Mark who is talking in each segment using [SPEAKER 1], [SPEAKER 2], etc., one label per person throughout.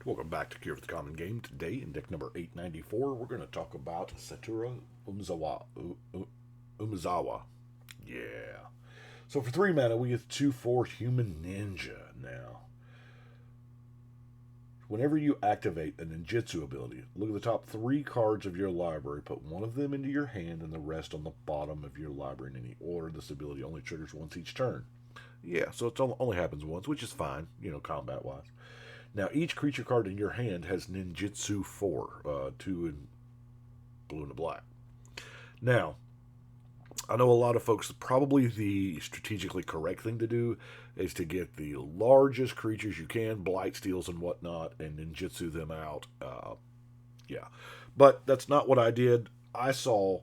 [SPEAKER 1] Welcome back to Cure for the Common Game. Today, in deck number 894, we're going to talk about Satoru Umezawa. Yeah. So for 3 mana, we get 2/4 Human Ninja now. Whenever you activate a ninjutsu ability, look at the top 3 cards of your library, put one of them into your hand and the rest on the bottom of your library in any order. This ability only triggers once each turn. Yeah, so it only happens once, which is fine, combat-wise. Now, each creature card in your hand has Ninjutsu 4, 2 in blue and a black. Now, I know a lot of folks, probably the strategically correct thing to do is to get the largest creatures you can, blight steals and whatnot, and ninjutsu them out. Yeah. But that's not what I did. I saw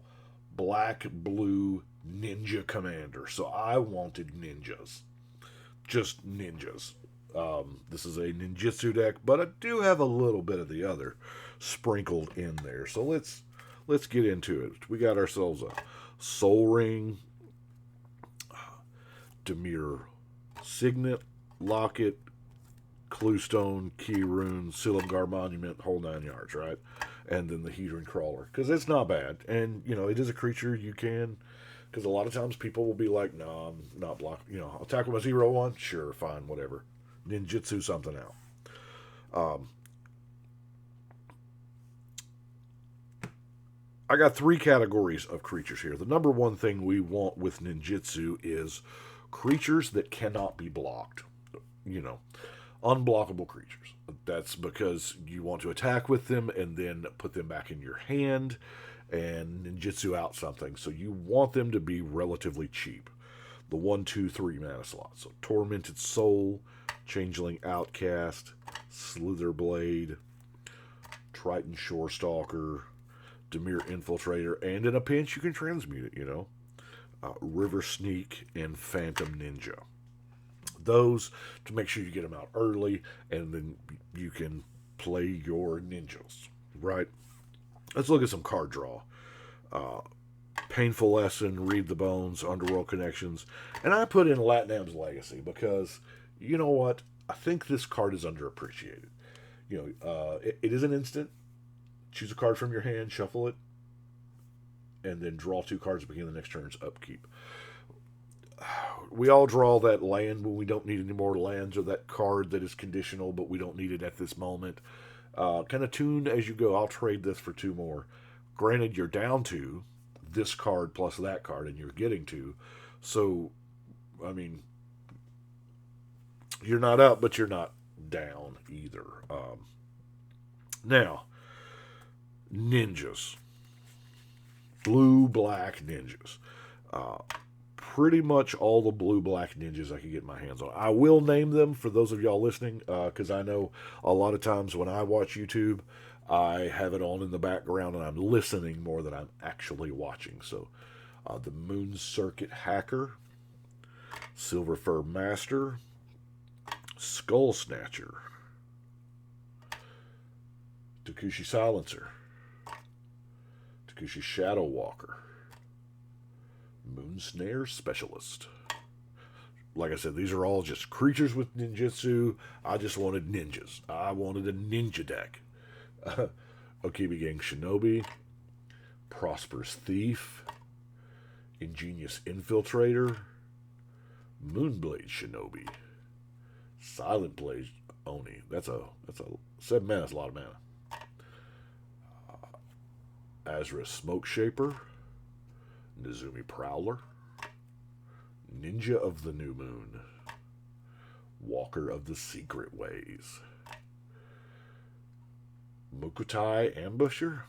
[SPEAKER 1] black, blue, ninja commander, so I wanted ninjas. Just ninjas. This is a ninjutsu deck, but I do have a little bit of the other sprinkled in there. So let's get into it. We got ourselves a Soul Ring, Dimir Signet, Locket, Cluestone, Key Rune, Silumgar Monument, whole 9 yards, right? And then the Hedron Crawler, because it's not bad. And, it is a creature you can, because a lot of times people will be like, no, I'm not blocking, I'll tackle my 0/1, sure, fine, whatever. Ninjutsu something out. I got 3 categories of creatures here. The number one thing we want with ninjutsu is creatures that cannot be blocked. Unblockable creatures. That's because you want to attack with them and then put them back in your hand and ninjutsu out something. So you want them to be relatively cheap. The 1, 2, 3 mana slots. So Tormented Soul, Changeling Outcast, Slitherblade, Triton Shorestalker, Dimir Infiltrator, and in a pinch you can transmute it, River Sneak and Phantom Ninja. Those, to make sure you get them out early, and then you can play your ninjas, right? Let's look at some card draw. Painful Lesson, Read the Bones, Underworld Connections, and I put in Latnam's Legacy because, you know what? I think this card is underappreciated. It is an instant. Choose a card from your hand, shuffle it, and then draw 2 cards at the beginning of the next turn's upkeep. We all draw that land when we don't need any more lands, or that card that is conditional, but we don't need it at this moment. Kind of tune as you go. I'll trade this for 2 more. Granted, you're down to this card plus that card, and you're getting 2. So, you're not up, but you're not down either. Now, ninjas. Blue-black ninjas. Pretty much all the blue-black ninjas I can get my hands on. I will name them for those of y'all listening, because I know a lot of times when I watch YouTube, I have it on in the background and I'm listening more than I'm actually watching. So, the Moon Circuit Hacker, Silver Fur Master, Skull Snatcher, Takushi Silencer, Takushi Shadow Walker, Moon Snare Specialist. Like I said, these are all just creatures with ninjutsu. I just wanted ninjas. I wanted a ninja deck. Okibi Gang Shinobi, Prosperous Thief, Ingenious Infiltrator, Moonblade Shinobi, Silent Blade Oni. That's a 7 mana. That's a lot of mana. Azra Smoke Shaper, Nezumi Prowler, Ninja of the New Moon, Walker of the Secret Ways, Mukutai Ambusher,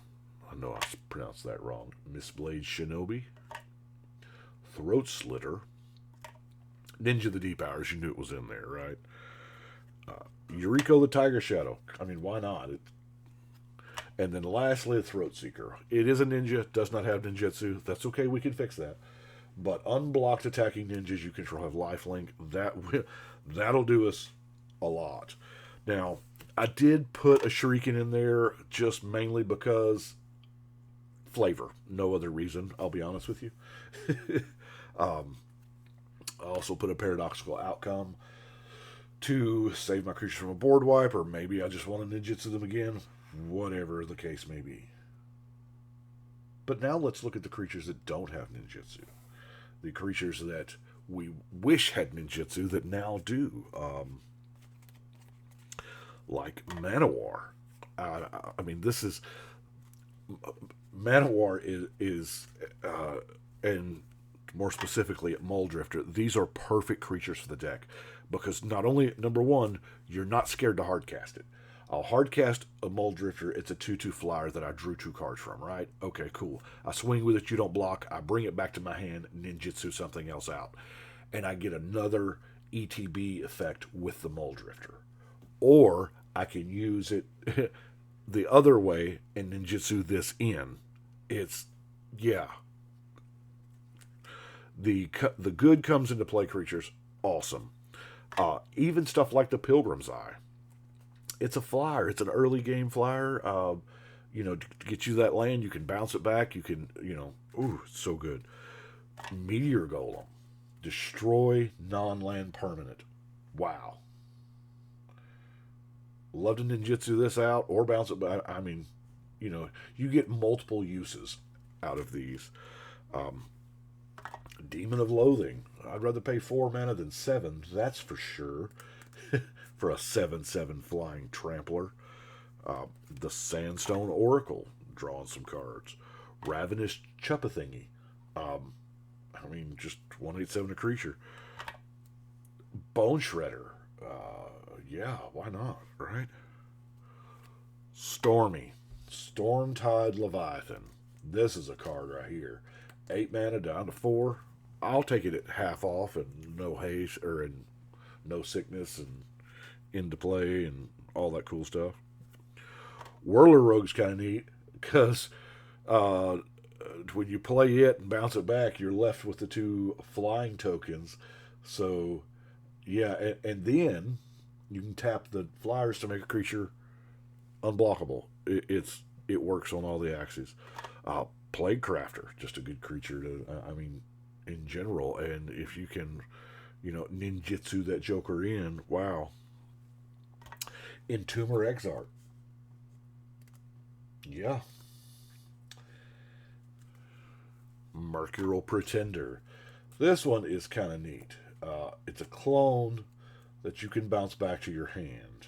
[SPEAKER 1] I know I pronounced that wrong, Mistblade Shinobi, Throat Slitter, Ninja of the Deep Hours, you knew it was in there, right? Yuriko the Tiger Shadow, why not? And then lastly, the Throat Seeker. It is a ninja, does not have ninjutsu. That's okay, we can fix that. But unblocked attacking ninjas you control have lifelink. That'll do us a lot. Now, I did put a Shuriken in there just mainly because flavor. No other reason, I'll be honest with you. I also put a Paradoxical Outcome to save my creatures from a board wipe, or maybe I just want to ninjutsu them again, whatever the case may be. But now let's look at the creatures that don't have ninjutsu. The creatures that we wish had ninjutsu that now do. Like Manowar. I mean, this is... Manowar is and more specifically at Muldrifter, these are perfect creatures for the deck. Because not only, number one, you're not scared to hardcast it. I'll hardcast a Muldrifter. It's a 2/2 flyer that I drew 2 cards from, right? Okay, cool. I swing with it, you don't block. I bring it back to my hand, ninjutsu something else out. And I get another ETB effect with the Muldrifter. Or I can use it the other way and ninjutsu this in. It's, yeah. The good comes into play creatures. Awesome. Even stuff like the Pilgrim's Eye. It's a flyer. It's an early game flyer. To get you that land, you can bounce it back. You can, ooh, so good. Meteor Golem. Destroy non-land permanent. Wow. Love to ninjutsu this out or bounce it back. I mean, you get multiple uses out of these. Demon of Loathing. I'd rather pay 4 mana than 7, that's for sure. For a 7/7 flying trampler. The Sandstone Oracle, drawing some cards. Ravenous Chuppathingy. Just 1/8/7 a creature. Bone Shredder. Yeah, why not, right? Stormy. Stormtide Leviathan. This is a card right here. 8 mana down to 4. I'll take it at half off and no haste and no sickness and into play and all that cool stuff. Whirler Rogue's kind of neat because when you play it and bounce it back, you're left with the 2 flying tokens. So, yeah, and then you can tap the flyers to make a creature unblockable. It works on all the axes. Plague Crafter, just a good creature in general. And if you can, ninjutsu that joker in, wow. Entomber Exarch. Yeah. Mercurial Pretender. This one is kind of neat. It's a clone that you can bounce back to your hand.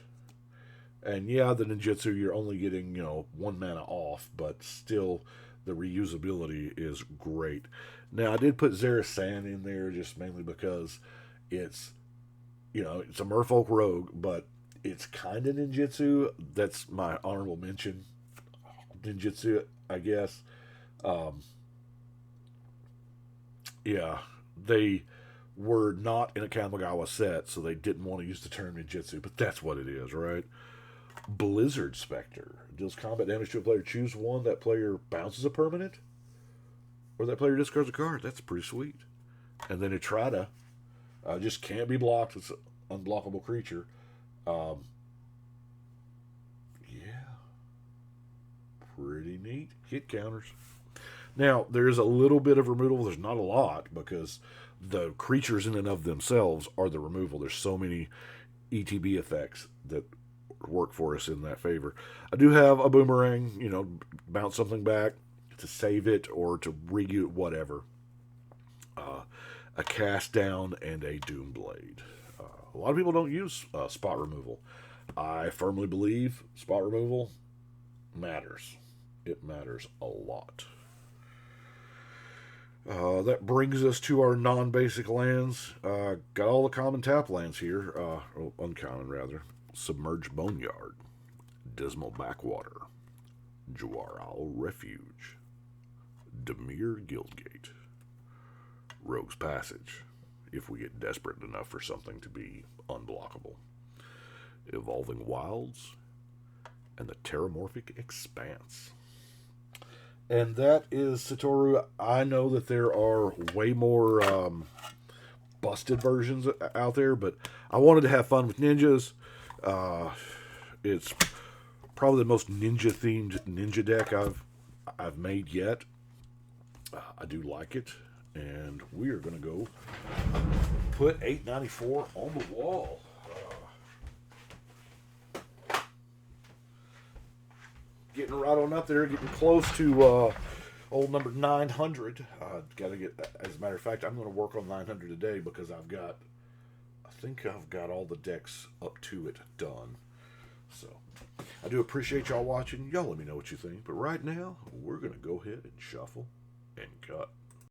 [SPEAKER 1] And yeah, the ninjutsu, you're only getting, 1 mana off, but still the reusability is great. Now, I did put Zerasan in there just mainly because it's, it's a merfolk rogue, but it's kind of ninjutsu. That's my honorable mention. Ninjutsu, I guess. Yeah, they were not in a Kamigawa set, so they didn't want to use the term ninjutsu, but that's what it is, right? Blizzard Spectre. Deals combat damage to a player. Choose one. That player bounces a permanent, or that player discards a card. That's pretty sweet. And then Etrata just can't be blocked. It's an unblockable creature. Yeah. Pretty neat. Hit counters. Now, there's a little bit of removal. There's not a lot, because the creatures in and of themselves are the removal. There's so many ETB effects that work for us in that favor. I do have a boomerang, bounce something back to save it or to re-use whatever. A cast down and a doom blade. A lot of people don't use spot removal. I firmly believe spot removal matters. It matters a lot. That brings us to our non-basic lands. Got all the common tap lands here. Uncommon, rather. Submerged Boneyard, Dismal Backwater, Juaral Refuge, Demir Guildgate, Rogue's Passage, if we get desperate enough for something to be unblockable, Evolving Wilds, and the Terramorphic Expanse. And that is Satoru. I know that there are way more busted versions out there, but I wanted to have fun with ninjas. It's probably the most ninja-themed ninja deck I've made yet. I do like it, and we are going to go put 894 on the wall. getting right on up there, getting close to old number 900. Got to get, as a matter of fact, I'm going to work on 900 today because I think I've got all the decks up to it done. So, I do appreciate y'all watching. Y'all let me know what you think. But right now, we're going to go ahead and shuffle and cut.